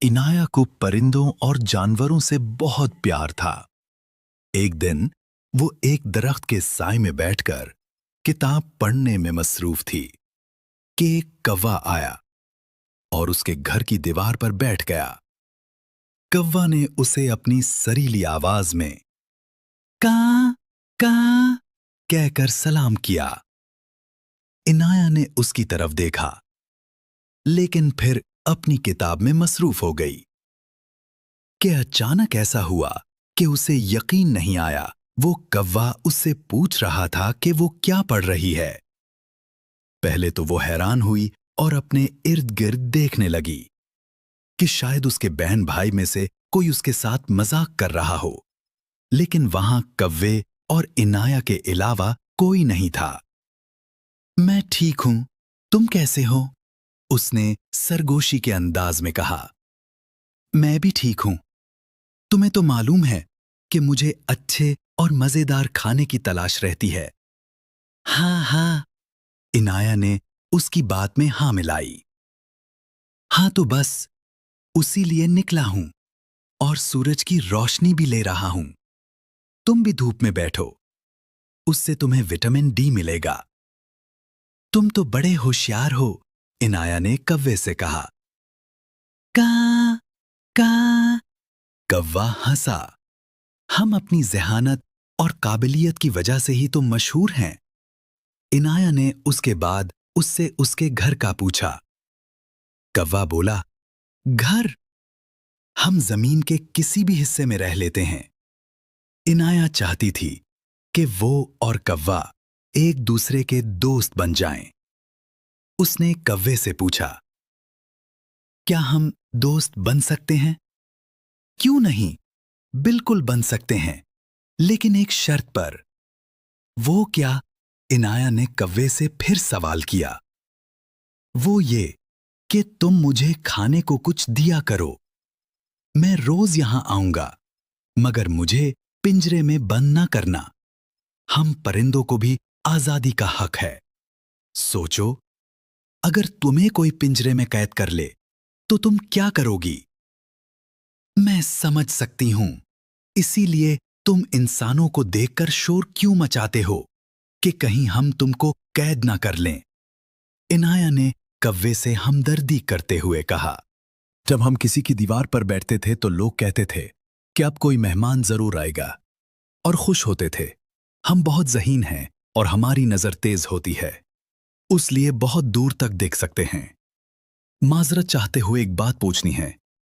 इनाया को परिंदों और जानवरों से बहुत प्यार था। एक दिन वो एक दरख्त के साए में बैठकर किताब पढ़ने में मसरूफ थी कि एक कौवा आया और उसके घर की दीवार पर बैठ गया। कौवा ने उसे अपनी सरीली आवाज में kaa kaa कहकर सलाम किया। इनाया ने उसकी तरफ देखा, लेकिन फिर अपनी किताब में मसरूफ हो गई कि अचानक ऐसा हुआ कि उसे यकीन नहीं आया। वो कौवा उससे पूछ रहा था कि वो क्या पढ़ रही है। पहले तो वो हैरान हुई और अपने इर्द गिर्द देखने लगी कि शायद उसके बहन भाई में से कोई उसके साथ मजाक कर रहा हो, लेकिन वहां कौवे और इनाया के अलावा कोई नहीं था। मैं ठीक हूं, तुम कैसे हो? उसने सरगोशी के अंदाज में कहा। मैं भी ठीक हूं। तुम्हें तो मालूम है कि मुझे अच्छे और मजेदार खाने की तलाश रहती है। हाँ हाँ, इनाया ने उसकी बात में हाँ मिलाई। हाँ तो बस उसी लिए निकला हूं और सूरज की रोशनी भी ले रहा हूं। तुम भी धूप में बैठो, उससे तुम्हें विटामिन डी मिलेगा। तुम तो बड़े होशियार हो, इनाया ने कौवे से कहा। का का कौवा हंसा। हम अपनी ज़हानत और काबिलियत की वजह से ही तो मशहूर हैं। इनाया ने उसके बाद उससे उसके घर का पूछा। कौवा बोला, घर? हम जमीन के किसी भी हिस्से में रह लेते हैं। इनाया चाहती थी कि वो और कौवा एक दूसरे के दोस्त बन जाएं। उसने कौवे से पूछा, क्या हम दोस्त बन सकते हैं? क्यों नहीं, बिल्कुल बन सकते हैं, लेकिन एक शर्त पर। वो क्या? इनाया ने कौवे से फिर सवाल किया। वो ये कि तुम मुझे खाने को कुछ दिया करो। मैं रोज यहां आऊंगा, मगर मुझे पिंजरे में बंद ना करना। हम परिंदों को भी आजादी का हक है। सोचो, अगर तुम्हें कोई पिंजरे में कैद कर ले तो तुम क्या करोगी? मैं समझ सकती हूं, इसीलिए तुम इंसानों को देखकर शोर क्यों मचाते हो कि कहीं हम तुमको कैद ना कर लें। इनाया ने कौवे से हमदर्दी करते हुए कहा। जब हम किसी की दीवार पर बैठते थे तो लोग कहते थे कि अब कोई मेहमान जरूर आएगा, और खुश होते थे। हम बहुत ज़हीन हैं और हमारी नजर तेज होती है, उसलिए बहुत दूर तक देख सकते हैं। माजरत चाहते हुए एक बात पूछनी है,